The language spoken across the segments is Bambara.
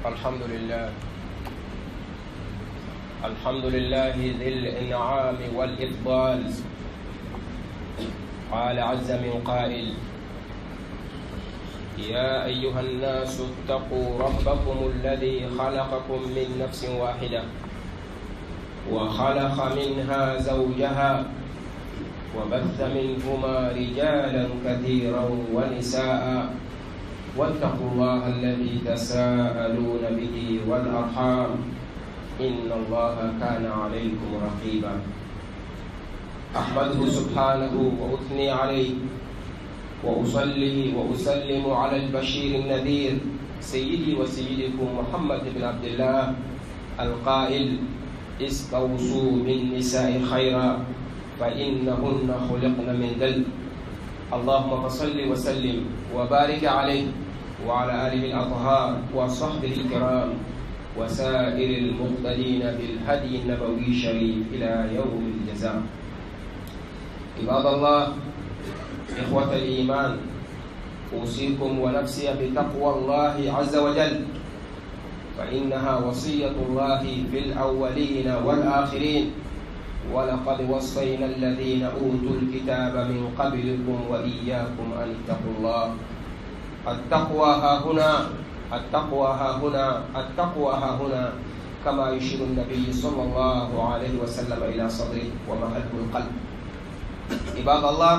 الحمد لله ذي الإنعام والإفضال. قال عز من قائل: يا أيها الناس اتقوا ربكم الذي خلقكم من نفس واحدة وخلق منها زوجها وبث منهما رجالا كثيرا ونساء واتقوا الله الذي تساءلون به والأرحام إن الله كان عليكم رقيبا. أحمده سبحانه وأثني عليه وأصلي وأسلم على البشير النذير سيدي وسيدكم محمد بن عبد الله القائل: استوصوا بالنساء خيرا فإنهن خلقن من ذل. اللهم فصل وسلم وبارك عليه وعلى آله الأطهار وصحبه الكرام وسائر المقتدين بالهدي النبوي الشريف إلى يوم الجزاء. عباد الله، إخوة الإيمان، أوصيكم ونفسي بتقوى الله عز وجل، فإنها وصية الله في الأولين والآخرين. ولقد وصينا الذين أوتوا الكتاب من قبلكم وإياكم أن اتقوا الله. التقوى ها هنا كما يشير النبي صلى الله عليه وسلم إلى صدره ومحله القلب. عباد الله،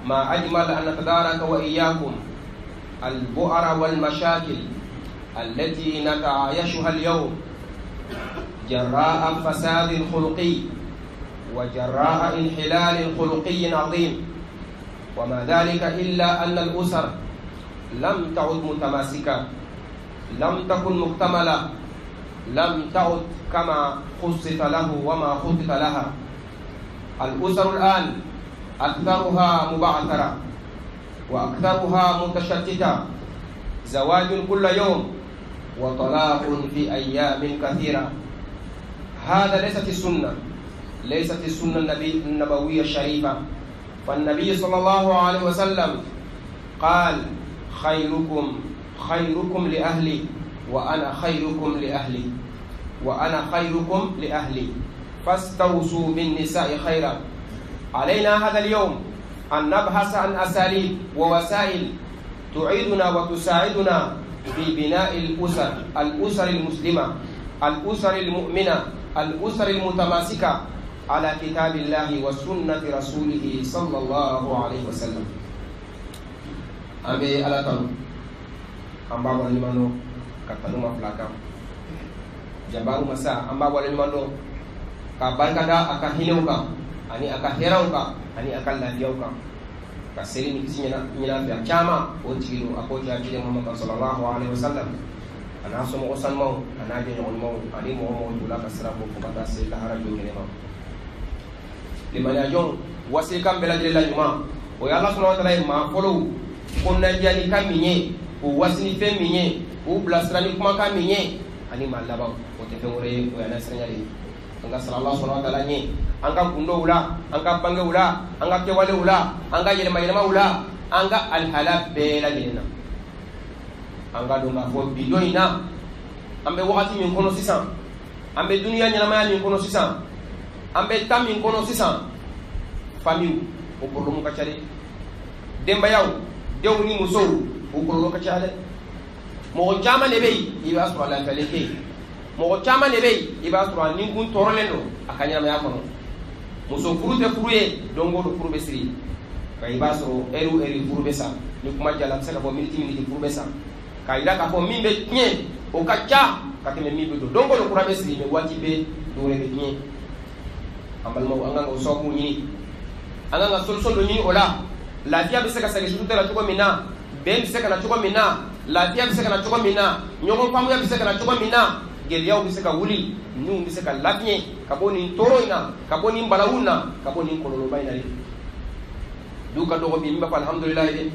ما أجمل أن نتدارك وإياكم البؤر والمشاكل التي نتعايشها اليوم جراء فساد خلقي وجراء انحلال خلقي عظيم، وما ذلك إلا أن الأسر لم تعد متماسكة، لم تكن مكتملة، لم تعد كما خصت له وما خطط لها. الأسر الآن أكثرها مبعثرة وأكثرها متشتتة، زواج كل يوم وطلاق في أيام كثيرة. هذا ليست السنة النبوية الشريفة. فالنبي صلى الله عليه وسلم قال: خيركم لأهلي وأنا خيركم لأهلي فاستوصوا بالنساء خيرا. علينا هذا اليوم أن نبحث عن أساليب ووسائل تعيدنا وتساعدنا في بناء الأسر المسلمة، الأسر المؤمنة، الأسر المتماسكة على كتاب الله وسنة رسوله صلى الله عليه وسلم. أمي على تنو أمبا ولمانو كتنو مفلاكا جبارو مسا أمبا ولمانو كبانكدا أكهينوكا أني أكهيراوكا أني أكالافيوكا كسيرين كسينا في أكاما وتيرو أكوجا جيل محمد صلى الله عليه وسلم. أنا أسمع قصان مو أنا أجي نقول مو أني مو دولا كسرة بوكبتا سيلا هرجو كنيما لمن يجون وسيكم بلاد الله يوما ويا الله سبحانه وتعالى ما فلو كنا جاني كميني ووسني فميني وبلاسراني كما كميني أني ما لباو وتفهموري ويا نسرني angka sallallahu subhanahu wa ta'ala ni angka kundo ula, angka bangga ula, angka kewale ula, angka yelma ula, angka alhalal bela gina angka donga fo bidoina ambe wakati min kono sisan ambe dunia nyama min kono sisan ambe tam min kono sisan famiu o problème ka chale demba yaw dew ni muso o problème ka chale mo jama ne be iba subhanahu wa ta'ala ke mo chama ne be iba sura ni kun torolendo akanya ma yakono muso furute furuye dongo do furube siri ka iba sura eru furube sa ni kuma jala saka bo minti furube sa ka ida ka bo mimbe nye o kacha ka teme mimbe do dongo do furube siri me wati be do re nye ambal mo anga ngo so ni anga nga solution do ni ola la dia be saka saka shutu la tuko mina be saka na tuko mina la dia be saka na tuko mina nyogo pamu ya be saka na tuko mina geliyaw bi se ka wuli ñu bi se ka labñe ka boni toroina ka boni balawuna ka boni kololo bayna li du ka dogo bi mba alhamdulillah de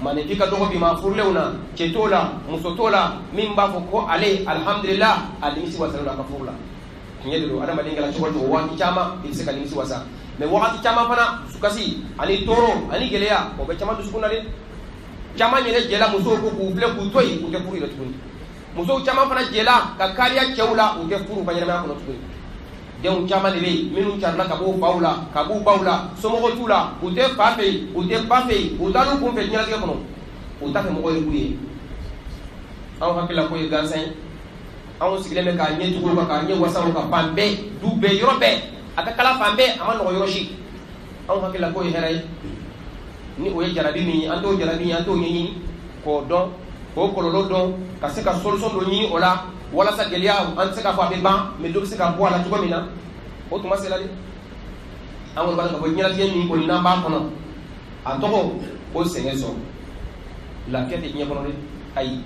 mane fika dogo bi ma furlewna cetola musotola mimba ko ale alhamdulillah alimisi wasala ka furla nyedelo adama dingala choko wati chama bi se ka limisi wasa me wakati chama fana sukasi ani toro ani geleya ko be chama du sukuna le chama nyele jela muso ko ku ble ku toy ku te puri la tukuni muso caman fana jɛla ka kariya cɛw la u tɛ furu ka ɲɛnamaya kɔnɔ tuguni denw caman de bɛ yen minnu carila ka b'u faw la ka b'u baw la somɔgɔw t'u la u tɛ fa fɛ yen u tɛ ba fɛ yen u taa n'u kun fɛ diɲɛlatigɛ kɔnɔ u t'a fɛ mɔgɔ ye k'u ye anw hakilila ko ye gansan ye anw sigilen bɛ k'a ɲɛ tugu kan k'a ɲɛ wasa o kan fan bɛɛ du bɛɛ yɔrɔ bɛɛ a ka kala fan bɛɛ a ma nɔgɔ yɔrɔ si anw hakilila ko ye hɛrɛ ye ni o ye jarabi min ye an t'o jarabi ye an t'o ɲɛɲini k'o dɔn k'o kɔlɔlɔ dɔn ka se ka solution dɔ ɲini o la walasa gɛlɛya an tɛ se k'a fɔ a bɛ ban mais dɔ bɛ se ka bɔ a la cogo min na o tuma sera de an kɔni b'a dɔn ka fɔ diɲɛlatigɛ min kɔni n'an b'a kɔnɔ a tɔgɔ o sɛgɛn sɔrɔ lafiya tɛ diɲɛ kɔnɔ dɛ ayi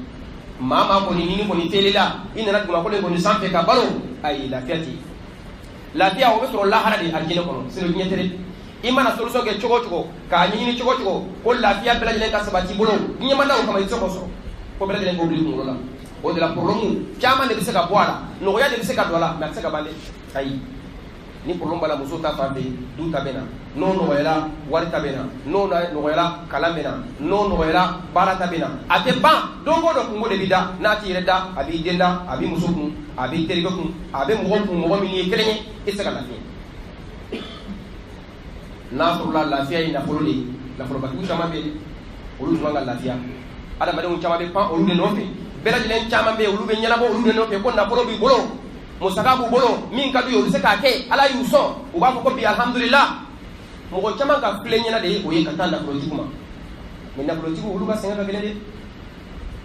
maa maa kɔni ɲini kɔni telela i nana dugumakolo in kɔni sanfɛ ka balo ayi lafiya tɛ lafiya o bɛ sɔrɔ lahara de alijinɛ kɔnɔ sinon diɲɛ tɛ dɛ i mana solution kɛ cogo cogo k'a ɲɛɲini cogo cogo ko lafiya bɛɛ lajɛlen ka sabati i bolo diɲɛ ma da o kama i tɛ se k'o sɔrɔ ko bɛɛ lajɛlen k'o bila i kunkolo la o de la problème caman de bɛ se ka bɔ a la nɔgɔya de bɛ se ka don a la mais a tɛ se ka ban dɛ ayi ni problème b'a la muso ta fan fɛ du ta bɛ na n'o nɔgɔyara wari ta bɛ na n'o nɔgɔyara kalan bɛ na n'o nɔgɔyara baara ta bɛ na a tɛ ban don o don kungo de bɛ da n'a t'i yɛrɛ da a b'i den da a b'i muso kun a b'i terikɛ kun a bɛ mɔgɔ kun mɔgɔ min ye kelen ye i tɛ se ka lafiya n'a sɔrɔla lafiya ye nafolo de ye nafolobatigiw caman bɛ yen olu tun ka lafiya adamadenw caman bɛ pan olu de nɔfɛ bɛɛ lajɛlen caman bɛ yen olu bɛ ɲɛnabɔ olu de nɔfɛ ko nafolo b'i bolo musaka b'u bolo min ka d'u ye olu bɛ se k'a kɛ ala y'u sɔn u b'a fɔ ko bi alhamdulillah mɔgɔ caman ka filɛ ɲɛna de ye o ye ka taa nafolotigiw ma mais nafolotigiw olu ka sɛgɛn ka gɛlɛn dɛ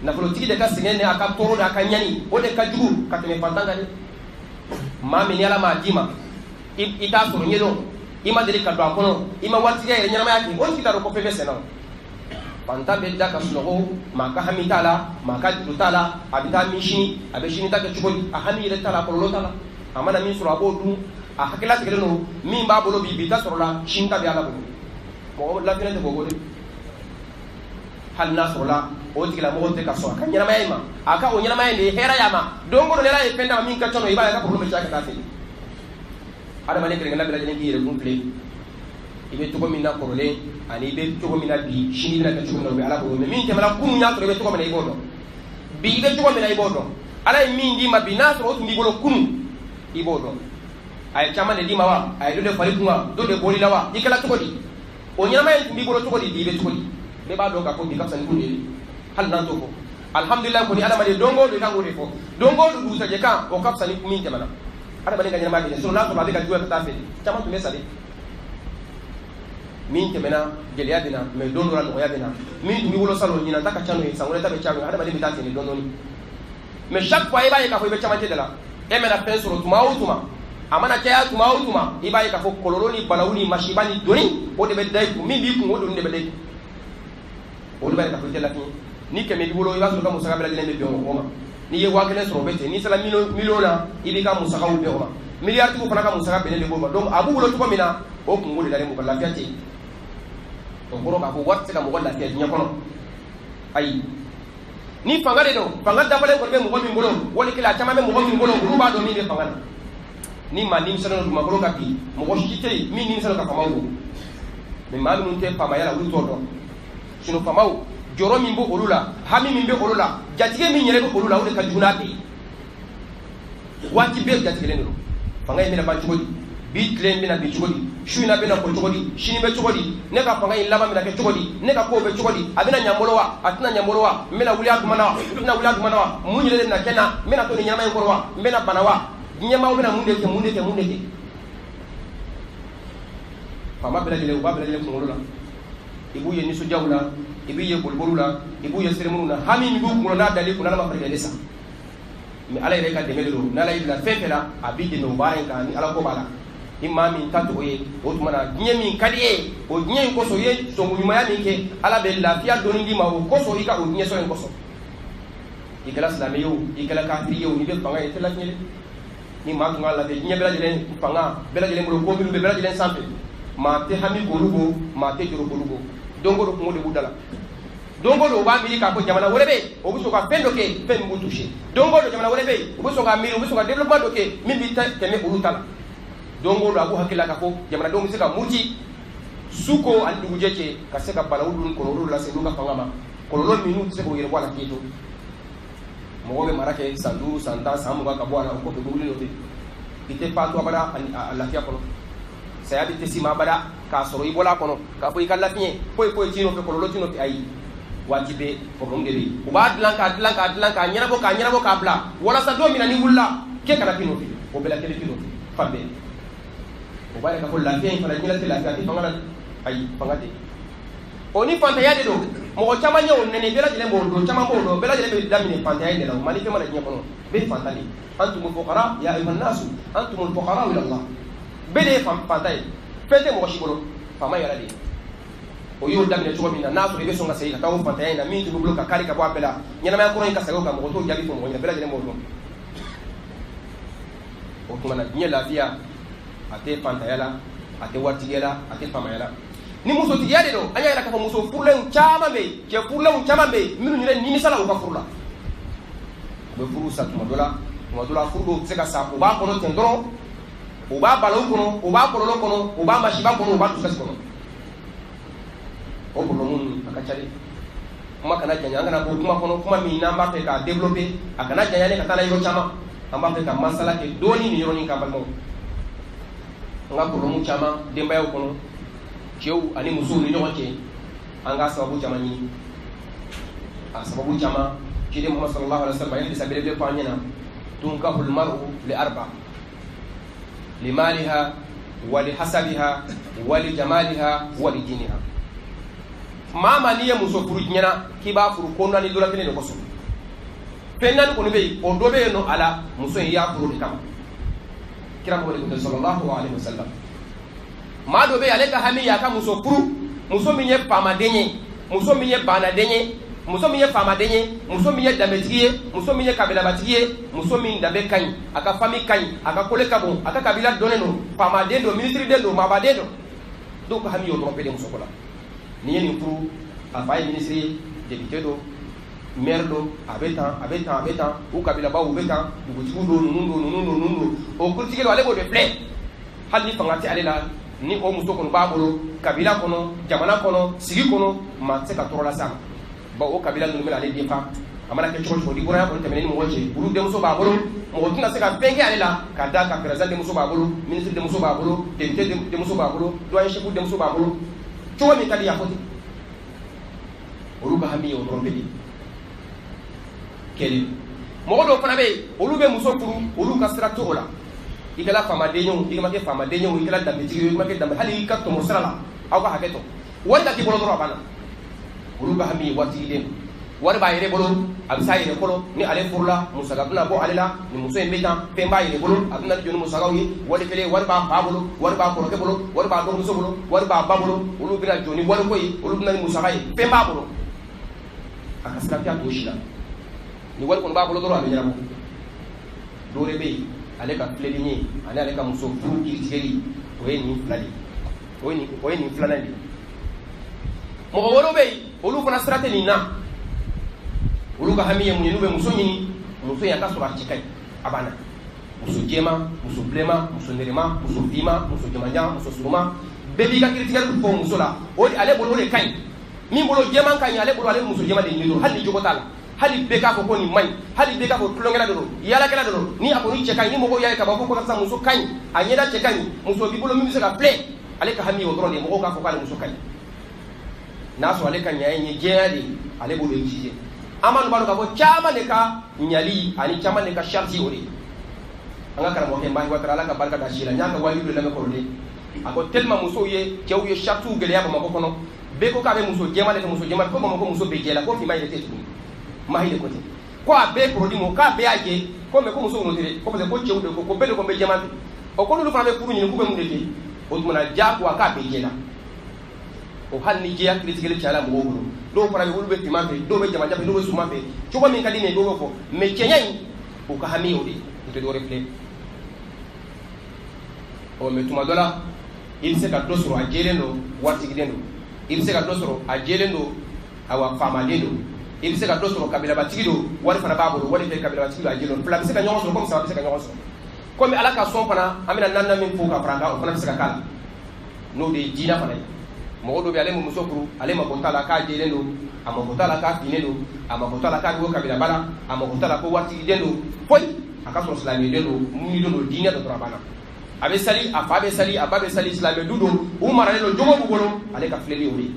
nafolotigi de ka sɛgɛn ni a ka tɔɔrɔ de a ka ɲani o de ka jugu ka tɛmɛ fantan kan dɛ maa min ni ala m'a d'i ma i t'a sɔrɔ ɲɛdɔn i ma deli ka don a kɔnɔ i ma waritigi yɛrɛ ɲɛnamaya kɛ o tigi t'a dɔn ko fɛn bɛ sɛnɛ o fantan bɛ da ka sunɔgɔ maa ka hami t'a la maa ka juru t'a la a bɛ taa min sini a bɛ sini ta kɛ cogo di a hami yɛrɛ t'a la kɔlɔlɔ t'a la a mana min sɔrɔ a b'o dun a hakilila tigɛlen don min b'a bolo bi ta sɔrɔ la sini ta bɛ ala bolo mɔgɔ lafiya tɛ k'o de hali n'a sɔrɔ la o tigilamɔgɔ tɛ ka sɔn a ka ɲɛnamaya in ma a ka o ɲɛnamaya in de ye hɛrɛ y'a ma don o don ala ye fɛn d'a ma min ka ca i b'a ye a ka problème bɛ caya ka taa fɛ adamaden kelen-kelenna bɛɛ lajɛlen k'i yɛrɛ kun filɛ i bɛ cogo min na kɔrɔlen ani i bɛ cogo min na bi sini bɛna kɛ cogo min na o bɛ ala bolo mais min tɛmɛna kunun y'a sɔrɔ i bɛ cogo min na i b'o dɔn bi i bɛ cogo min na i b'o dɔn ala ye min d'i ma bi n'a sɔrɔ o tun b'i bolo kunun i b'o dɔn a ye caman de d'i ma wa a ye dɔ de fari kun wa dɔ de bɔr'i la wa i kɛla cogo di o ɲɛnamaya in tun b'i bolo cogo di bi i bɛ cogo di ne b'a dɔn k'a fɔ bi ka fisa ni kunun ye hali n'an t'o fɔ alhamdulilayi kɔni adamaden don o don i kan k'o de fɔ don o don dugusajɛ kan o ka fisa ni min tɛmɛna adamaden ka ɲɛnamaya kɛ sinon n'a sɔrɔ a bɛ ka juguya ka taa fɛ caman tun bɛ sa de min tɛmɛna gɛlɛya bɛ na mais don dɔ la nɔgɔya bɛ na min tun b'i bolo salon ɲinan ta ka ca n'o ye san wɛrɛ ta bɛ ca n'o ye adamaden bɛ taa ten de dɔɔnin dɔɔnin mais chaque fois i b'a ye k'a fɔ i bɛ camancɛ de la e mana fɛn sɔrɔ tuma o tuma a mana caya tuma o tuma i b'a ye k'a fɔ kɔlɔlɔ ni balawu ni masiba ni doni o de bɛ da i kun min b'i kun o doni de bɛ da i kun olu b'a ye k'a fɔ i tɛ lafiya ni kɛmɛ b'i bolo i b'a sɔrɔ i ka musaka bɛɛ lajɛlen bɛ bɛn o ma n'i ye 1000 sɔrɔ o bɛ ten n'i sera miliyɔn na i b'i ka musakaw bɛn o ma miliyaritigiw fana ka musaka bɛnnen de b'o ma donc a b'u bolo cogo min na o kungo de dalen b'u ka lafiya tɛ yen o kɔrɔ k'a fɔ wari tɛ se ka mɔgɔ lafiya diɲɛ kɔnɔ ayi ni fanga de don fanga dafalen kɔni bɛ mɔgɔ min bolo wali kelen a caman bɛ mɔgɔ min bolo olu b'a dɔn min bɛ fanga na ni maa nimisɛnnin don dugumakolo kan bi mɔgɔ si tɛ yen min nimisɛnnin ka famaw don mais maa minnu tɛ faamaya la olu t'o dɔn sinon famaw jɔyɔrɔ min bɛ olu la hami min bɛ olu la jatigɛ min yɛrɛ bɛ olu la o de ka jugu n'a bɛɛ ye waati bɛɛ jatigɛlen de don fanga in bɛna ban cogo di bi tile in bɛna bin cogo di su in na bɛna ko cogo di sini bɛ cogo di ne ka fanga in laban bɛna kɛ cogo di ne ka kow bɛ cogo di a bɛna ɲɛ n bolo wa a tɛna ɲɛ n bolo wa n bɛna wuli a tuma na wa n tɛna wuli a tuma na wa mun yɛrɛ de bɛna kɛ n na n bɛna to nin ɲɛnama in kɔrɔ wa n bɛna bana wa ɲɛmaaw bɛna mun de kɛ mun de kɛ mun de kɛ faama bɛɛ lajɛlen u b'a bɛɛ lajɛlen kunkolo la i b'u ye nisɔndiyaw la i b'i ye boliboliw la i b'u ye seremuniw na hami min b'u kunkolo n'a dalen kun n'ala ma farikɛ sa mais ala yɛrɛ ka dɛmɛ de don n'ala y'i bila fɛn fɛn la a b'i dɛmɛ o baara in kan ni ala ko b'a la ni maa min ta t'o ye o tuma na diɲɛ min ka di ye o diɲɛ in kosɔn i ye sɔnguɲumanya min kɛ ala bɛ lafiya dɔɔni d'i ma o kosɔn i ka o diɲɛ sɔrɔ in kosɔn i kɛra silamɛ ye o i kɛra kafiri ye o n'i bɛ fanga ye i tɛ lafiya dɛ ni maa tun ka lafiya diɲɛ bɛɛ lajɛlen fanga bɛɛ lajɛlen bolo ko minnu bɛ bɛɛ lajɛlen sanfɛ maa tɛ hami k'olu ko maa tɛ juru k'olu ko don o don kungo de b'u da la don o don u b'a miiri k'a fɔ jamana wɛrɛ bɛ yen o bɛ sɔn ka fɛn dɔ kɛ fɛn min b'u touché don o don jamana wɛrɛ bɛ yen u bɛ sɔn ka miiri u bɛ sɔn ka développement dɔ kɛ min bɛ tɛmɛ olu ta la don o don a b'u hakili la k'a fɔ jamanadenw bɛ se ka muruti su ko ani dugujɛ cɛ ka se ka balawu dun kɔlɔlɔw lase n'u ka fanga ma kɔlɔlɔ min n'u tɛ se k'o yɛrɛbɔ a la k'e to mo be marake sandu santa samu ga kabwana ko be gulilo te ite patu abada lafiya kono saya bi tesima bada ka soro ibola kono ka fo ikalla fiye po tino fe kololo tino fi ayi wajibe problem de bi uba dlanka nyana bo ka bla wala sa do mina ni wulla ke kala tino fi o bela tele tino fabbe o bare ka ko lafiya fala nyala tele lafiya ti fangala ayi fangate oni fanta yade do mo chama nyaw nene bela jele mo do chama mo do bela jele be damine fanta yade la mali fe mala nya kono be fanta ni antumul fuqara ya ayuhan nasu antumul fuqara ila allah bede fanta yi fete mo shibolo fama yala de o yo damine to min na so be so nga sey ka taw fanta yi na min to bloka kali ka bo bela nyana ma ko en ka sago ka mo to jabi fo mo nya bela jele mo do o kuma na nya lafiya ate fanta yala ate wati yala ate fama yala ni muso tigiyade do anya ira ka muso furlen chama be ke furlen chama be minu nyire ni misala o ka furla be furu sa tuma dola furu se ka sa o ba kono tendoro o ba balo kono o ba kololo kono o ba mashiba kono o ba tukas kono o bolo mun aka chale kuma kana janya ngana ko kuma kono kuma mi na mba pe ka developper aka na janya ne ka tala yoro chama amba pe ka masala ke doni ni yoro ni ka balmo nga bolo mun chama demba yo kono cew ani muso ni ɲɔgɔn cɛ an ka sababu caman ɲini a sababu caman ciden Muhammad sallallahu alaihi wasallam ye sabele ko an ɲɛna tunkahu almar'u li arba li maliha wa li hasabiha wa li jamaliha wa li diniha mama ni ye muso furu ɲɛna k'i b'a furu ko naani dɔ la kelen de kosɔn fɛn naani kɔni bɛ yen o dɔ bɛ yen nɔ a la muso in y'a furu de kama kira Muhammad sallallahu alaihi wasallam maa dɔ bɛ yen ale ka hami y'a ka muso furu muso min ye faamaden ye muso min ye baanaden ye muso min ye faamaden ye muso min ye danbetigi ye muso min ye kabilabatigi ye muso min danbe ka ɲi a ka fami ka ɲi a ka kole ka bon a ka kabila dɔnnen don faamaden don minisiriden don maabaden don dɔw ka hami y'o dɔrɔn pe de muso ko la ni ye nin furu a fa ye minisiri ye député don maire don a bɛ tan u kabilabaw u bɛ tan dugutigiw don ninnu don o kuritigi don ale b'o de filɛ hali ni fanga tɛ ale la ni o muso kɔni b'a bolo kabila kɔnɔ jamana kɔnɔ sigi kɔnɔ maa tɛ se ka tɔɔrɔ lase a ma bawo o kabila ninnu bɛna ale den fa a mana kɛ cogo cogo ni bɔra kɔni tɛmɛnen ni mɔgɔ cɛ olu denmuso b'a bolo mɔgɔ tɛna se ka fɛn kɛ ale la ka da ka président denmuso b'a bolo ministre denmuso b'a bolo député denmuso b'a bolo doyen chef denmuso b'a bolo cogo min ka di a fɔ ten olu ka hami ye o dɔrɔn bɛ kelen mɔgɔ dɔw fana bɛ yen olu bɛ muso furu olu ka sira to o la i kɛla faamaden ye o i ma kɛ faamaden ye o i kɛla danbetigi ye o i ma kɛ danbe hali i ka tɔmɔ sira la aw ka hakɛ tɔ wari ka k'i bolo dɔrɔn a banna olu ka hami ye waritigi wari b'a yɛrɛ bolo a bɛ s'a yɛrɛ fɔlɔ ni ale furula musaka bɛna bɔ ale la nin muso in bɛ tan fɛn b'a yɛrɛ bolo a bɛna jɔ ni musakaw ye wari kelen wari b'a fa bolo wari b'a kɔrɔkɛ bolo wari b'a dɔgɔmuso bolo wari b'a ba bolo olu bɛna jɔ ni wariko ye olu bɛna ni musaka ye fɛn b'a bolo a ka sira tɛ to si la ni wari kɔni b'a bolo dɔrɔn a bɛ ɲɛnabɔ dɔw de bɛ yen ale ka filɛli ye ani ale ka muso furu kiritigɛli o ye nin fila de o ye nin filanan de mɔgɔ wɛrɛw bɛ yen olu fana sira tɛ nin na olu ka hami ye mun ye n'u bɛ muso ɲini muso in a ka sɔrɔ a cɛ ka ɲi a banna muso jɛma muso bilenma muso nɛrɛma muso finma muso jamajan muso suruma bɛɛ b'i ka kiritigɛli fɔ muso la o de ale bolo o de ka ɲi min bolo jɛman ka ɲi ale bolo ale muso jɛma de ɲini don hali ni jogo t'a la hali bɛɛ k'a fɔ ko nin man ɲi hali bɛɛ k'a fɔ tulonkɛla de don yaalakɛla de don ni a kɔni cɛ ka ɲi ni mɔgɔw y'a ye ka ban ko karisa muso ka ɲi a ɲɛda cɛ ka ɲi muso b'i bolo min bɛ se ka filɛ ale ka hami ye o dɔrɔn de ye mɔgɔw k'a fɔ k'ale muso ka ɲi n'a sɔrɔ ale ka ɲa ye jɛya de ale b'o de exige an b'a dɔn k'a fɔ caman de ka ɲali ani caman de ka charti o de an ka karamɔgɔkɛ Mbaye Watara ala ka barika da si la n y'a ka wali de lamɛn kɔrɔlen a ko tellement musow ye cɛw ye chartiw gɛlɛya Bamakɔ kɔnɔ bɛɛ ko k'a bɛ muso jɛma de fɛ muso jɛma ko Bamakɔ muso bɛ jɛ la ko finma yɛrɛ tɛ tuguni mahi de ko ten ko a bɛɛ produit mo k'a bɛɛ y'a jɛ ko mais ko muso ninnu tɛ dɛ ko parce que ko cɛw de ko bɛɛ de ko n bɛ jɛma fɛ o ko n'olu fana bɛ furu ɲini k'u bɛ mun de kɛ o tumana diyagoya k'a bɛɛ jɛ la o hali ni jɛya kiritigɛli cayala mɔgɔw bolo dɔw fana bɛ olu bɛ finman fɛ dɔw bɛ jamajan fɛ dɔw bɛ suman fɛ cogo min ka di nin ye dɔw b'o fɔ mais cɛɲa in o ka hami o de o tɛ dɔwɛrɛ filɛ ɔ mais tuma dɔ la i bɛ se ka dɔ sɔrɔ a jɛlen don waritigi don i bɛ se ka dɔ sɔrɔ a jɛlen don awa faamaden don i bɛ se ka dɔ sɔrɔ kabilabatigi don wari fana b'a bolo wari fɛ kabilabatigi don a jɛlen don fila bɛ se ka ɲɔgɔn sɔrɔ komi saba bɛ se ka ɲɔgɔn sɔrɔ komi ala ka sɔn fana an bɛna naaninan min fo ka fara an kan o fana bɛ se ka k'a la n'o de ye diinɛ fana ye mogodo be ale mu musokuru ale makota la ka jelen do amakota la ka fine do amakota la ka go kabila bala amakota la ko wati dendo foy aka so islami dendo mu do dinya do trabana abe sali afabe sali ababe sali islami dudo umara le jogo bugolo ale ka fleli ori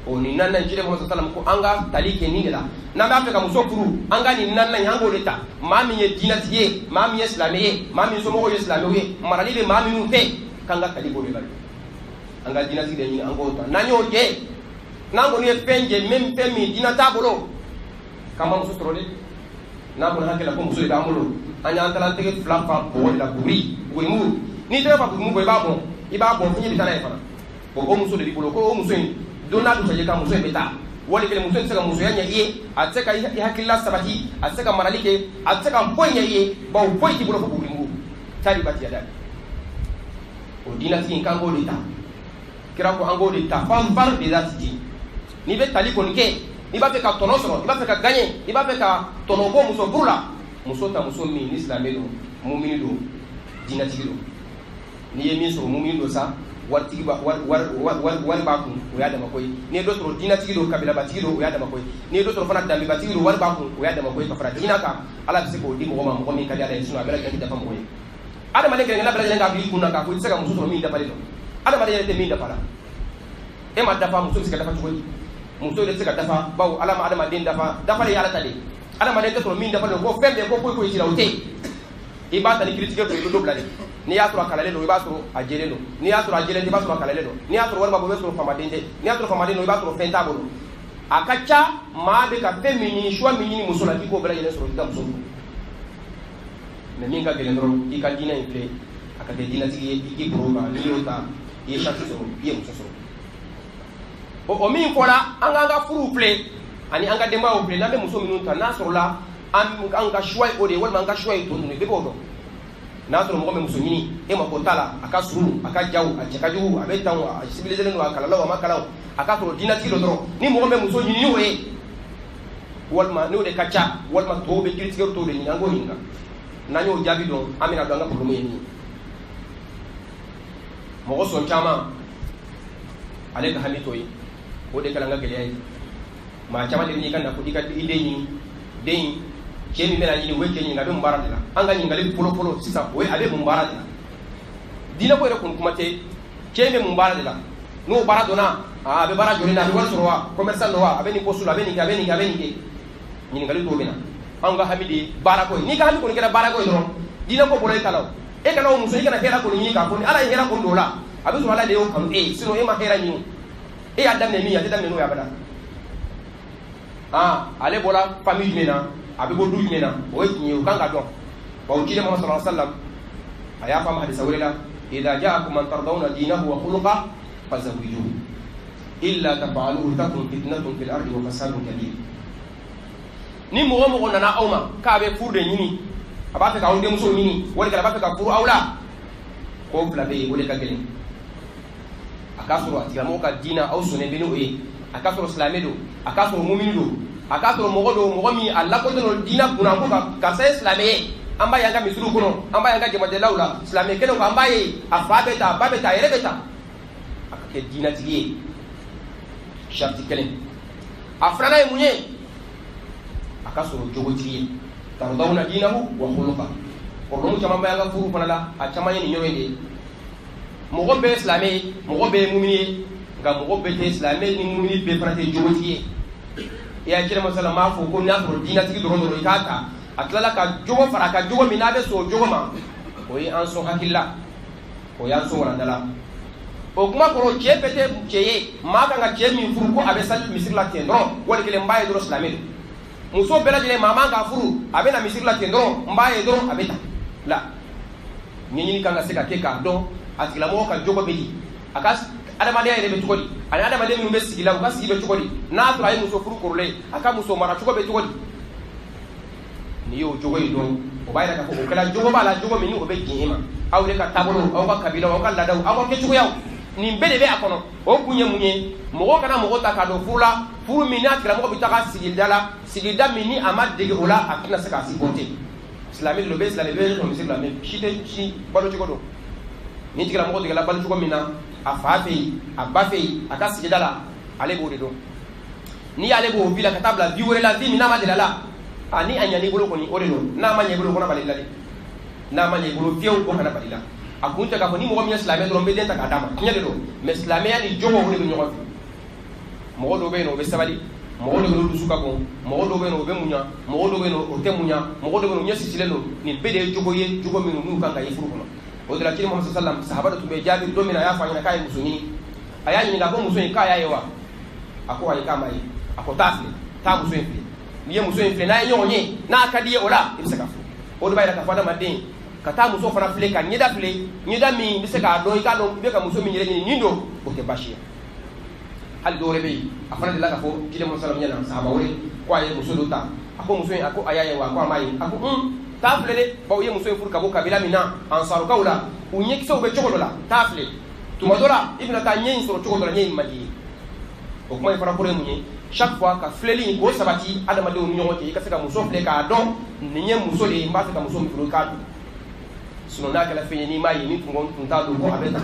o ni nanna jire mo sallam ko anga talike ni la na ba ka musokuru anga ni nanna yango leta mami ye dinatiye mami ye islamiye mami so mo ye islamiye marali le mami nu te kanga taliko le la anga dinati de ni ango ta nanyo je nango ni penje même pemi dinata bolo kama muso trole nango na hakela ko muso le damulo anya antala tege flafa bo la buri mu ni te ba mu bo iba bon fini bitana e fana o muso le bolo ko o muso ni donna du taje ka muso e beta wali kele muso seka muso yanya ye atseka hakilla sabati atseka maralike atseka mponya ye ba o ti bolo ko buri mu tari bati ya dali o dinati nkango leta kira ko ango de ta fambar de dati ni be tali ko nke ni ba fe ka tono soro ni ba fe ka gagner ni ba fe ka tono bo muso burla muso ta muso mi islamé do mu'mini do dinati do ni yemi so mu'mini do sa warti ba war ba ku o ya da makoy ni do tro dinati do kabila bati do o ya da makoy ni do tro fana dambi bati do war ba ku o ya da makoy ka fara dinaka ala bi se ko di mo ma mo mi kali ala sunu abela ka da fam moy ada mane ngene labla nga bi kunna ka ko sega muso tro mi da pale do ada mane te mi da pala e ma dafa muso sika dafa tugo muso de sika dafa bawo ala ma ada ma den dafa dafa ya ala tale ada ma den to min dafa ko fembe ko ko ci lawte e ba tani critique ko do blade ni ya tro kala le do e ba tro a jele do ni ya tro a jele de ba tro kala le do ni ya tro warba bo tro fama dente ni ya tro fama den no e ba tro fenta bo akacha ma be ka femini shwa minini muso la ko bela yele so da muso me minga gele ndro i ka dina infle aka de dina tigi i proba ni yota i shatu so i muso so o min kola anga furu ple ani anga demba o ple na be muso minun ta na so la anga shwai o de wal manga shwai to ni be bodo na to mo muso nyini e ma ko tala aka suru aka jaw a cheka ju abe tan a civilisation no aka lawa makala aka to dina tigi do ni mo muso nyini o e wal ma no de kacha wal ma to be critique to de ni ango hinga nanyo jabi don amina do anga problème ni mo so chama ale ka hamito yi o de kala nga gele ay ma chama de ni kan na ko dikati ide ni den kemi mena ni we kenyi ngabe mbara dina anga ni ngale polo sisa we abe mbara dina dina ko re kun kuma te kemi mbara dina no bara dona abe bara jori na be wal sorwa commerçant no wa abe ni posula abe ni ke ni ngale do bena anga hamidi bara ko ni ka hamidi ko ni kera bara ko do dina ko bolo talaw e kana o muso e kana hera ko ni ka ko ni ala hera ko do la abe so ala de o kam sino e ma hera ni e adam ne mi ya adam ne no ya bada ale bola famille mena abi bo du mena o yi o kanga don ba o kile Muhammad sallallahu alaihi wasallam aya fama hadisa wala idha ja'akum man tardawna dinahu wa khuluqa fazawijuhu illa taf'aluhu takun fitnatun fil ardi wa fasadun kabir ni mo nana awma ka be furde nyini abata ka onde muso nyini wala kala abata ka furu awla ko flabe wala ka gele akasoro atiga mo ka dina aw sunne benu e akasoro islamedo akasoro mu'minido akasoro mogo mi alla ko no dina kuna ko ka sa islamé amba yanga misuru kono amba yanga jama de laula islamé keno ko amba yi afabeta babeta yerebeta akake dina tiye sharti kelen afrana munye akasoro jogo tiye tardawna dinahu wa khuluqa ko no chama amba yanga furu fanala a chama ni nyowende mogo be islamé mogo be mu'mini ga mogo be islamé ni mu'mini be frate jogo tiye ya kira masala ma fo ko na fo dina tigi do ro ikata atlala ka jogo fara ka jogo minabe so jogo ma o yi an so hakilla o ya so warandala o kuma ko chepete cheye ma ka nga chemi furu ko abe sal misir la tendro wala kele mbaye do islamé muso bela jele mama ga furu abe na misir la tendro mbaye do abeta la nyini kanga seka keka do atigila mo ka jogo beli akas adama de yele be tugodi ani adama de min be sigila ko sigi be tugodi na tura yi muso furu korle aka muso mara tugo be tugodi ni yo jogo yi don o bayira ka ko kala jogo bala jogo min o be gima awle ka tabolo aw ka kabila aw ka ladaw aw ke tugo yaw ni be de be akono o kunye munye mo kana mo ta ka do fula furu minat kala mo be ta ka sigilda mini amad de ola akina saka sibote islamique lo be islamique be o misila me chite chi balo tugo do ni tigala mo de la balo tugo mina a fa fɛ yen a ba fɛ yen a ka sigida la ale b'o de dɔn n'i y'ale b'o vie la ka taa bila vie wɛrɛ la vie min n'a ma deli a la ni a ɲan'i bolo kɔni o de don n'a ma ɲɛ i bolo kɔnɔ bali la dɛ n'a ma ɲɛ i bolo fiyewu o kana bali la a kun tɛ k'a fɔ ni mɔgɔ min ye silamɛ dɔrɔn n bɛ den ta k'a d'a ma tiɲɛ de don mais silamɛya ni jogo o de bɛ ɲɔgɔn fɛ mɔgɔ dɔw bɛ yen nɔ o bɛ sabali mɔgɔ dɔw bɛ yen nɔ dusu ka bon mɔgɔ dɔw bɛ yen nɔ o bɛ muɲa mɔgɔ dɔw bɛ yen nɔ o tɛ muɲa mɔgɔ dɔw bɛ yen nɔ o ɲɛ sisilen don nin bɛɛ de ye jogo ye jogo minnu n'u kan ka ye furu kɔnɔ o de la kiri Muhammad sallam sahaba dɔ tun bɛ jaabi don min na a y'a fɔ a ɲɛna k'a ye muso ɲini a y'a ɲininka ko muso in k'a y'a ye wa a ko ayi k'a ma ye a ko taa filɛ taa muso in filɛ n'i ye muso in filɛ n'a ye ɲɔgɔn ye n'a ka di ye o la i bɛ se ka furu o de b'a yira k'a fɔ adamaden ka taa muso fana filɛ ka ɲɛda filɛ ɲɛda min bɛ se k'a dɔn i k'a dɔn i bɛ ka muso min yɛrɛ ɲini nin don o tɛ baasi ye hali dɔw yɛrɛ bɛ yen a fana delila k'a fɔ kile Muhammad sallam ɲɛna sahaba wɛrɛ ko a ye muso dɔ ta a ko muso in a ko a y'a ye wa a ko a m'a ye a ko taa filɛ dɛ bawo ye muso in furu ka bɔ kabila min na ansarukaw la u ɲɛkisɛw bɛ cogo dɔ la taa filɛ tuma dɔ la i bɛna taa ɲɛ in sɔrɔ cogo dɔ la ɲɛ in man di ye o kuma in fana kɔrɔ ye mun ye chaque fois ka filɛli in k'o sabati adamadenw ni ɲɔgɔn cɛ i ka se ka muso filɛ k'a dɔn nin ye muso de ye n b'a fɛ ka muso min furu k'a don sinon n'a kɛra fɛn ye n'i m'a ye ni tun t'a don ko a bɛ ta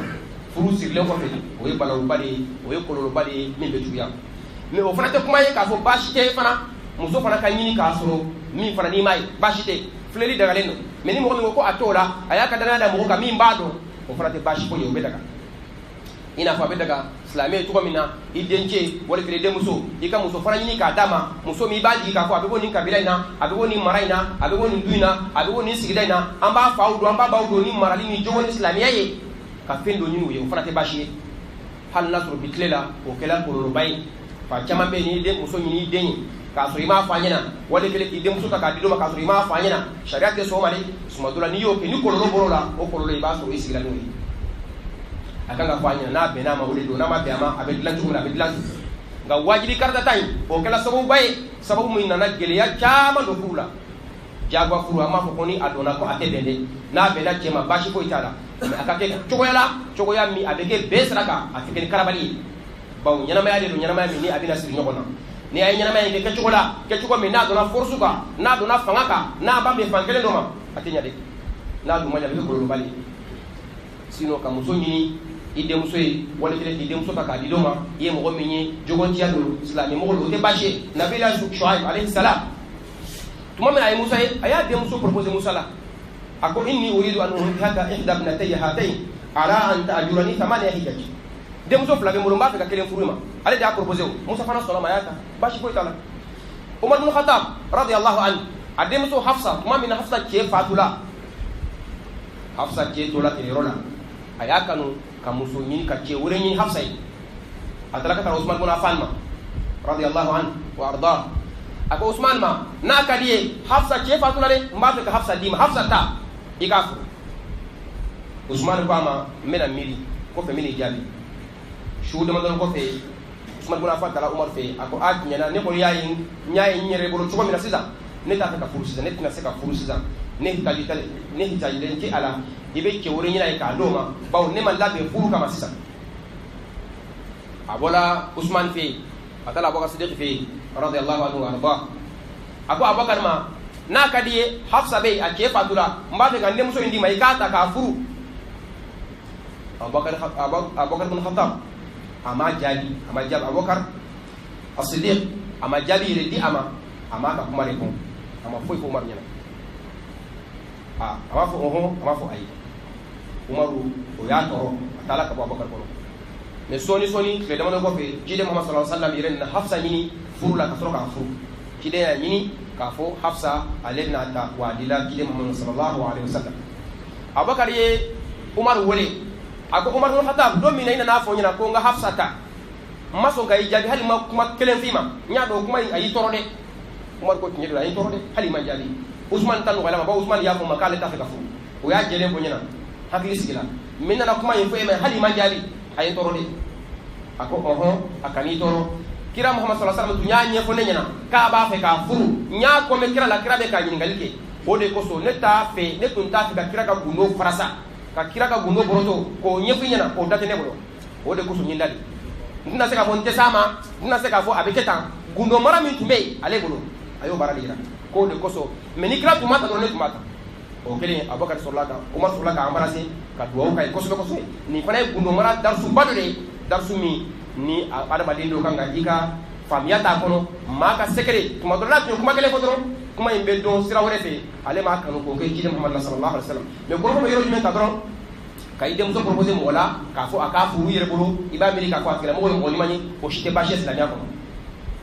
furu sirilen kɔfɛ o ye balawuba de ye o ye kɔlɔlɔba de ye min bɛ juguya mais o fana tɛ kuma ye k'a fɔ baasi tɛ fana muso fana ka ɲini k'a sɔrɔ min fana n'i m'a ye baasi tɛ filɛli dagalen don mais ni mɔgɔ min ko a t'o la a y'a ka danaya da mɔgɔ kan min b'a dɔn o fana tɛ baasi ko ye o bɛ daga i n'a fɔ a bɛ daga silamɛ ye cogo min na i dencɛ wali kelen denmuso i ka muso fana ɲini k'a d'a ma muso min i b'a jigi k'a fɔ a bɛ bɔ nin kabila in na a bɛ bɔ nin mara in na a bɛ bɔ nin du in na a bɛ bɔ nin sigida in na an b'a faw don an b'a baw don ni marali ni jogo ni silamɛya ye ka fɛn dɔ ɲini u ye o fana tɛ baasi ye hali n'a sɔrɔ bi tile la o kɛra kɔlɔlɔba ye fa caman bɛ yen n'i den muso ɲini i den ye k'a sɔrɔ i m'a fɔ a ɲɛna wali kelen k'i denmuso ta k'a di dɔ ma k'a sɔrɔ i m'a fɔ a ɲɛna sariya tɛ sɔn o ma dɛ tuma dɔ la n'i y'o kɛ ni kɔlɔlɔ bɔr'o la o kɔlɔlɔ i b'a sɔrɔ i sigira n'o ye a kan ka fɔ a ɲɛna n'a bɛnn'a ma o de don n'a ma bɛn a ma a bɛ dilan cogo min na a bɛ dilan ten nka wajibi karitata in o kɛra sababuba ye sababu min nana gɛlɛya caman don furu la jagoya furu an b'a fɔ ko ni a dɔnna ko a tɛ bɛn dɛ n'a bɛnna cɛ ma baasi foyi t'a la mɛ a ka kɛ cogoya la cogoya min a bɛ kɛ bɛn sira kan a tɛ kɛ ni karabali ye bawo ɲɛnamaya de don ɲɛnamaya min ni a bɛna siri ɲɔgɔn na ni a ye ɲɛnamaya in kɛ kɛcogo la kɛcogo min n'a donna force kan n'a donna fanga kan n'a ba bɛn fan kelen dɔ ma a tɛ ɲɛ dɛ n'a dun ma ɲɛ a bɛ kɛ kɔlɔlɔba de ye sinon ka muso ɲini i denmuso ye wali kelen k'i denmuso ta k'a di dɔ ma i ye mɔgɔ min ye jogontiya don silamɛ mɔgɔ don o tɛ baasi ye nabila Shuaib alayhi salam tuma min a ye Musa ye a y'a denmuso proposé Musa la a ko inni uridu an unkihaka ihda ibnatayya hatayn ala an ta'jurani thamaniya hijaj denmuso fila bɛ n bolo n b'a fɛ ka kelen furu ma ale de y'a proposé o Musa fana sɔnna ma a y'a ta baasi foyi t'a la Umar bin Khattab radiyallahu anhu a denmuso Hafsa tuma min na Hafsa cɛ fatula Hafsa cɛ tola kɛlɛyɔrɔ la a y'a kanu ka muso ɲini ka cɛ wɛrɛ ɲini Hafsa ye a taara ka taa Usman bin Affan ma radiyallahu anhu wa arda a ko Usman ma n'a ka di ye Hafsa cɛ fatula dɛ n b'a fɛ ka Hafsa d'i ma Hafsa ta i k'a furu Usman ko a ma n bɛna miiri kɔfɛ n bɛn'i jaabi su damadɔni kɔfɛ Usman bin Affan taara Umar fɛ a ko a tiɲɛna ne kɔni y'a ye n yɛrɛ bolo cogo min na sisan ne t'a fɛ ka furu sisan ne tɛna se ka furu sisan ne hitajilen tɛ a la i bɛ cɛ wɛrɛ ɲini a ye k'a d'o ma bawo ne ma labɛn furu kama sisan a bɔla Usman fɛ yen a taara Abubakar Sidiq fɛ yen radiyallahu anhu wa arda a ko Abubakar ma n'a ka di ye Hafsa bɛ yen a cɛ fatura n b'a fɛ ka n denmuso in d'i ma i k'a ta k'a furu Abubakar bin Khattab a ma jaabi Abubakar As-Siddiq a ma jaabi yɛrɛ di a ma ka kuma de kɔn a ma foyi fɔ Umaru ɲɛna a b'a fɔ ɔhɔn a b'a fɔ ayi Umaru o y'a tɔɔrɔ a taala ka bɔ Abubakar kɔnɔ mais sɔɔni tile damadɔ kɔfɛ ciden Muhammad sallallahu alaihi wasallam yɛrɛ nana Hafsa ɲini furu la ka sɔrɔ k'a furu ciden y'a ɲini k'a fɔ Hafsa ale bɛna ta wa a dila ciden Muhammad sallallahu alaihi wasallam Abubakar ye Umaru wele a ko Umar bin Khattab don min na i nana fɔ ɲɛna ko n ka Hafsa ta n ma sɔn ka i jaabi hali ma kuma kelen f'i ma n y'a dɔn kuma a y'i tɔɔrɔ dɛ Umar ko tiɲɛ don a y'i tɔɔrɔ dɛ hali ma jaabi Usman ta nɔgɔyala ma bawo Usman y'a fɔ ma k'ale t'a fɛ ka furu o y'a jɛlen fɔ ɲɛna hakili sigila min nana kuma in fɔ e ma hali ma jaabi a ye tɔɔrɔ de a ko ɔhɔn a kan'i tɔɔrɔ kira Muhammad sallallahu alaihi wasallam tun y'a ɲɛfɔ ne ɲɛna k'a b'a fɛ k'a furu n y'a kɔmɛ kira la kira bɛ ka ɲininkali kɛ o de kosɔn ne tun t'a fɛ ka kira ka gundo farasa ka kira ka gundo bɔrɔtɔ k'o ɲɛfɔ i ɲɛna o da tɛ ne bolo o de kosɔn n ye n dali n tɛna se k'a fɔ n tɛ s'a ma n tɛna se k'a fɔ a bɛ kɛ tan gundo mara min tun bɛ yen ale bolo a y'o baara de yira k'o de kosɔn mais ni kira tun ma ta dɔrɔn ne tun b'a ta o kelen Abubakar sɔrɔla ka Umar sɔrɔla ka embrasser ka duwawu k'a ye kosɛbɛ kosɛbɛ nin fana ye gundo mara darisuba dɔ de ye darisu min ni adamaden dɔw kan ka i ka faamuya t'a kɔnɔ maa ka secret tuma dɔ la tun ye kuma kelen fɔ dɔrɔn kuma in bɛ dɔn sira wɛrɛ fɛ ale m'a kanu k'o kɛ jiden Muhamadu sallallahu alaihi wasallam mais kɔrɔfɔ bɛ yɔrɔ jumɛn ta dɔrɔn ka i denmuso proposer mɔgɔ la k'a fɔ a k'a furu i yɛrɛ bolo i b'a miiri k'a fɔ a tigilamɔgɔ ye mɔgɔ ɲuman ye o si tɛ baasi ye silamɛya kɔnɔ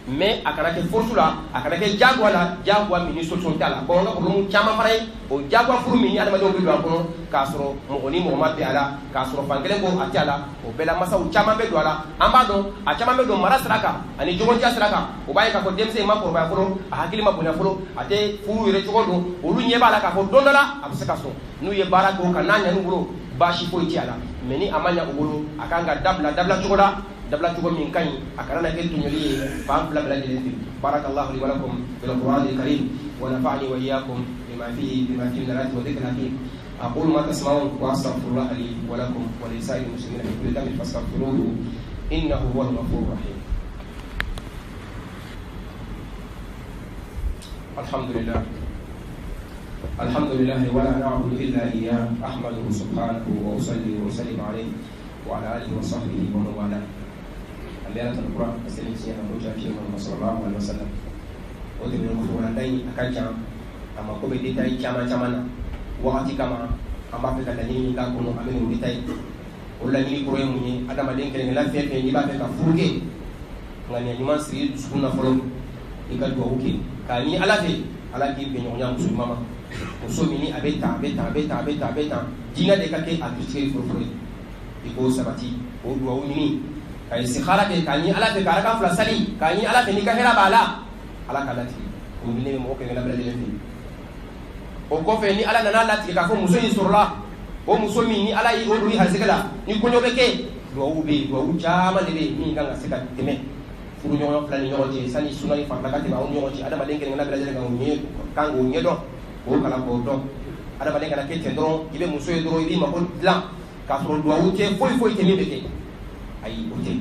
mais a kana kɛ force la a kana kɛ jagoya la jagoya min ni solution t'a la bon n ka problème caman fana ye o jagoya furu min ni adamadenw bɛ don a kɔnɔ k'a sɔrɔ mɔgɔ ni mɔgɔ ma bɛn a la k'a sɔrɔ fan kelen ko a tɛ a la o bɛɛ la masaw caman bɛ don a la an b'a dɔn a caman bɛ don mara sira kan ani jɔgɔntiya sira kan o b'a ye k'a fɔ denmisɛn in ma kɔrɔbaya fɔlɔ a hakili ma bonya fɔlɔ a tɛ furu yɛrɛ cogo dɔn olu ɲɛ b'a la k'a fɔ don dɔ la a bɛ se ka sɔn n'u ye baara k'o kan n'a ɲan'u bolo baasi foyi tɛ a la mais ni a ma ɲa u bolo a kan ka dabila cogo la dabila cogo min ka ɲi a kana na kɛ tɔɲɔli ye fan fila bɛɛ lajɛlen fɛ barakallahu li wa lakum fil qur'anil karim wa nafa'ani wa iyyakum bima fihi min al-ayati wa dhikril hakim aqulu ma tasma'un wa astaghfirullaha li wa lakum wa li sa'iril muslimina min kulli dhanbin fastaghfiruhu innahu huwal ghafurur rahim. Alhamdulillah alhamdulillah wa la na'budu illa iyyah ahmaduhu subhanahu wa usalli wa usallimu alayhi wa ala alihi wa sahbihi wa man wala. Ambiana tunakura asili ya Mtume Muhammad sallallahu alaihi wasallam wote ni kuona ndani akaja ama kobe detail chama na wakati kama ambapo kata nini ndio kono ameni detail wala nini kuro mwenye adama denke ni la fefe ni ba ka furuke ngani nyuma siri sunna folo ikadwa uki kani alafi alaki be nyonya musulmama musomini abeta dina de kake akishiri furfuri iko sabati o duwa unini kay istikhara ke kani ala fe karaka fula sali kani ala fe ni ka hera bala ala kalati ko ni mo ko ngala bala lefi o ko fe ni ala nana lati ka fo muso yi surla o muso mi ni ala yi o duri hazigala ni ko nyobe ke do u chama de ni nganga sika teme furu nyono fula ni nyoje sani sunani fa nakati ba on nyoje adama denke ngala bala lefi ngi kango nyedo o kala ko do adama denke na ke tendron ibe muso yi do ibi ma ko dla ka so do u te foi te mi beke ayi o te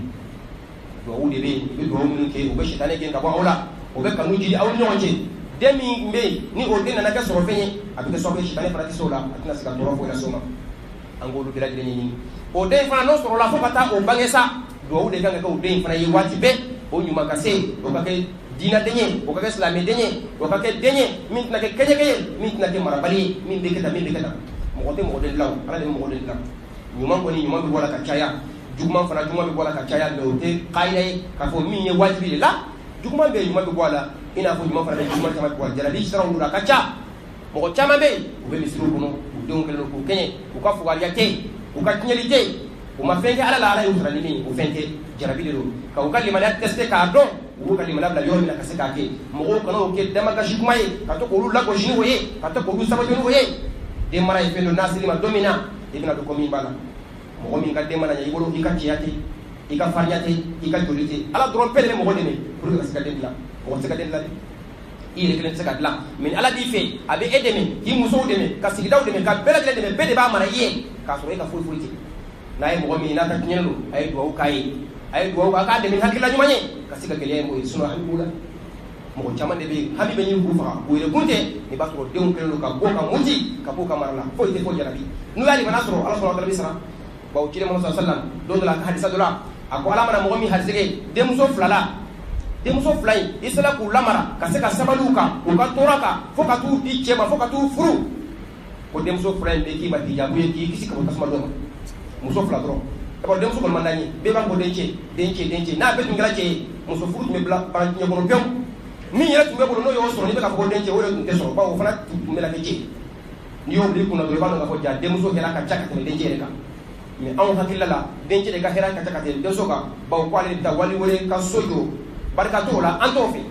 do u de be do mu ke o be shitane ke ka ba ola o be kanu jidi aw nyonje demi mbe ni o de na ka so fenye abi ke so be shitane fara ti so la atina sika do fo la soma angolu de la de ni o de fana no so la fo kata o bangesa do u de ka o de fana yi wati be o nyuma ka se o ka ke dina denye o ka ke islami denye o ka ke denye min na ke keje min na ke marabali min be keta mo de law ala de mo de law nyuma ko ni nyuma bi wala ka chaya jugman fana juma be bola ka caya be o te qayle ka fo min ye wajibi la jugman be juma be bola ina fo juma fana be juma tama ko jarabi sira wura ka ca mo chama be o be misru kuno o don kelo ko kenye o ka fo waliya te o ka tinyeli te o ma fenke ala la ala yusra ni o fenke jarabi de ro ka o kalima la teste ka don o kalima la bla yo mina ka se ka ke mo ko kono ke dama ka shikuma ye ka to ko lu la ko jini woye ka to ko lu saba jini woye de mara e fendo nasili ma domina ibna do ko min bala mo min ka demana ya ibolo ikatiyate ikafarnyate ikajolite ala dron pele mo godene pour que sika dendla o sika dendla ile kelen sika dla min ala di fe abe edeme yi muso deme ka sigi daw deme ka bela kelen deme bede ba mara ye ka so e ka ful fuliti nay mo mi na ta nyelo ay do ka ka deme hakila nyumanye ka sika gele mo suno habibula mo chama de be habibe nyi ku fa ko ile kunte ni ba so de on kelen ka boka muti ka boka marala fo ite fo jarabi nu yali banasro ala subhanahu wa ta'ala bisra ba ucire mo sallam do la hadisa dola ako ala mana mo mi hadisege demuso flala demuso flai isala ku lamara ka se ka sabaluka o ka toraka fo ka tu di chema fo ka tu furu ko demuso flai be ki ba hijabu ye ki kisi ko tasma do muso fla dro ko demuso ko mandani be ba ko denche na be ngala che muso furu me bla ba nyi ko no mi yera tumbe bolo no yo so ni be ka ko denche o le so ba o fana me la ke ni yo bi kuna do ba no ko ja demuso hera ka chaka te denche ka mais an hakilla la denche de ka hera ka takate de soka ba ko ale da wali wole ka sojo barka to la an to fi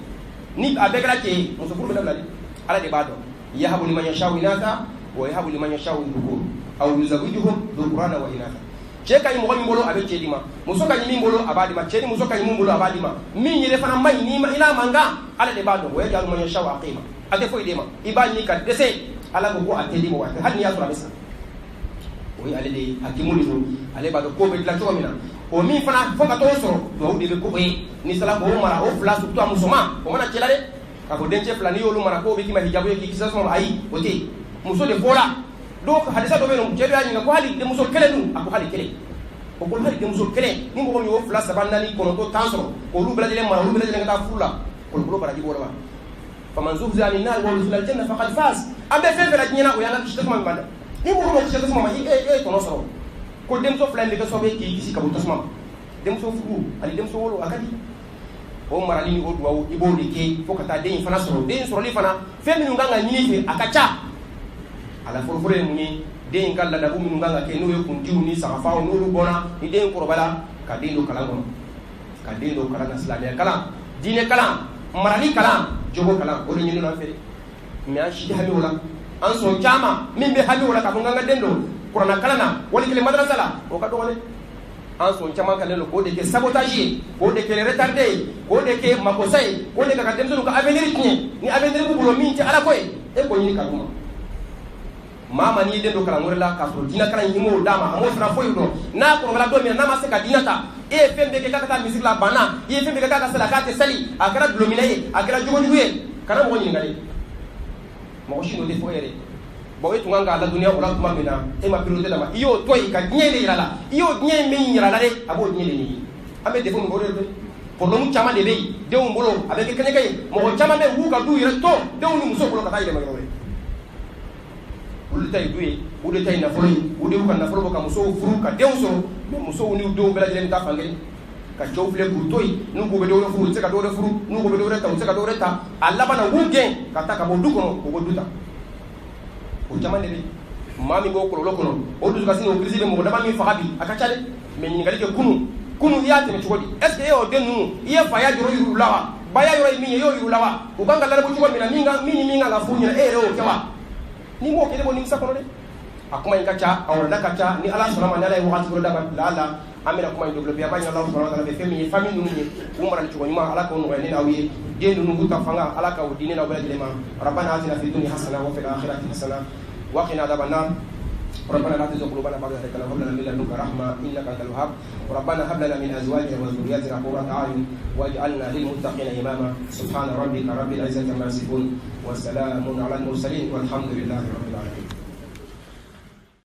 ni abegala ke muso furu be dalali ala de bado yahabu liman yashau inatha wa yahabu liman yashau dhukur aw yuzawijuhum dhukrana wa inatha che ka mo mi bolo abe che dima muso ka mi bolo abadi ma che ni muso ka mi bolo abadi ma mi nyire fana mai ni ma ila manga ala de bado wa yajalu man yashau aqima ate fo idema ibani ka dese ala ko atedi mo wa hadi ya sura misa o ale de akimuli do ale ba do ko be la to mina o mi fana fo ka to so do de be ko ni sala ko mara o fla su to amusoma o mana chelale ka ko denche fla ni yolu mara ko be ki ma hijabu ki kisa so ai o te muso de bɔra donc hadisa dɔ bɛ yen cɛ dɔ y'a ɲininka ko hali denmuso kelen dun a ko hali kelen o ko hali denmuso kelen ni mɔgɔ min y'o 2 3 4 9 10 sɔrɔ k'olu bɛɛ lajɛlen mara olu bɛɛ lajɛlen ka taa furu la kolokolo baraji b'o la wa faman zuhziha ani naar wa udkhila aljanna faqad faz an bɛ fɛn fɛn la diɲɛ na o y'an ka kisi tasuma min ma dɛ ni mɔgɔ ma kisi tasuma ma e ye tɔnɔ sɔrɔ ko denmuso fila in bɛ kɛ sababu ye k'i kisi ka bɔ tasuma ma denmuso furu ani denmuso wolo a ka di o marali ni o duwawu i b'o de kɛ fo ka taa den in fana sɔrɔ den in sɔrɔli fana fɛn minnu kan ka ɲini fɛ a ka ca a la fɔlɔfɔlɔ ye mun ye den in ka ladabu minnu kan ka kɛ n'o ye kuntiw ni sagafaw n'olu bɔra ni den in kɔrɔbaya ka den don kalan kɔnɔ ka den don kalan na silamɛya kalan diinɛ kalan marali kalan jogo kalan o de ɲinini an fɛ mais an si tɛ hami o la an sɔn caman min bɛ hami o la k'a fɔ n ka n ka den don kuranna kalan na wali kelen madrasa la o ka dɔgɔ dɛ an sɔn caman kɛlen don k'o de kɛ sabotage ye k'o de kɛ retardé ye k'o de kɛ makosa ye k'o de ka denmisɛnninw ka avenir tiɲɛ ni avenir b'u bolo min tɛ ala ko ye e k'o ɲini ka d'u ma maa n'i ye den don kalan wɛrɛ la k'a sɔrɔ diinɛ kalan in m'o d'a ma a m'o sira foyi dɔn n'a kɔrɔbayala don min na n'a ma se ka diinɛ ta e ye fɛn bɛɛ kɛ k'a ka taa misiri la a banna i ye fɛn bɛɛ kɛ k'a ka sali k'a tɛ sali a kɛra dulɔminɛ ye a kɛra jogojugu ye kana mɔgɔ ɲininka dɛ mɔgɔ si n'o tɛ fɔ yɛrɛ bon e tun kan k'a ladɔnniya o la tuma min na e ma priorité d'a ma i y'o to yen ka diɲɛ de yira la i y'o diɲɛ min yira la dɛ a b'o diɲɛ de ɲini an bɛ défaut min o de don problème caman de bɛ yen denw bolo a bɛ kɛ kɛɲɛkɛ ye mɔgɔ caman bɛ yen u ka du yɛrɛ to denw ni muso bolo ka taa yɛlɛma yɔrɔ wɛrɛ olu de ta ye du ye o de ta ye nafolo ye o de y'u ka nafolo bɔ ka musow furu ka denw sɔrɔ mais musow ni denw bɛɛ lajɛlen bɛ taa fan kelen ka cɛw filɛ k'u to yen n'u ko bɛ dɔ wɛrɛ furu u tɛ se ka dɔ wɛrɛ furu n'u ko bɛ dɔ wɛrɛ ta u tɛ se ka dɔ wɛrɛ ta a laban na u b'u gɛn ka taa ka bɔ du kɔnɔ u b'o du ta o caman de bɛ maa min b'o kɔlɔlɔ kɔnɔ o dusukasi ni o crise bɛ mɔgɔ laban min faga bi a ka ca dɛ mais ɲininkali kɛ kunun i y'a tɛmɛ cogo di est ce que e y'o den ninnu i ye faya yɔrɔ yir'u la wa baya yɔrɔ ye min ye i y'o yir'u la wa u kan ka ladabɔ cogo min na min ni min kan ka f'u ɲɛna e yɛrɛ y'o kɛ wa ni m'o kɛ ne b'o nimisa kɔnɔ dɛ a kuma in ka ca a wɛrɛda ka ca ni ala sɔnna ma ni ala ye wagati dɔ d'a ma lahala an bɛna kuma in développer a b'a ɲini ala subhanahu wa ta'ala fɛ fɛn min ye famille ninnu ye u marali cogo ɲuman ala k'o nɔgɔya ne n'aw ye den ninnu k'u ka fanga ala k'o di ne n'aw bɛɛ lajɛlen ma rabbana atina fid dunya hasana wa fil akhirati hasana wa qina adhaban nar ربنا لا تزغ قلوبنا بعد إذ هديتنا وهب لنا من لدنك رحمة إنك أنت الوهاب ربنا هب لنا من أزواجنا وذرياتنا قرة أعين واجعلنا للمتقين إماما سبحان ربك رب العزة عما يصفون وسلام على المرسلين والحمد لله رب العالمين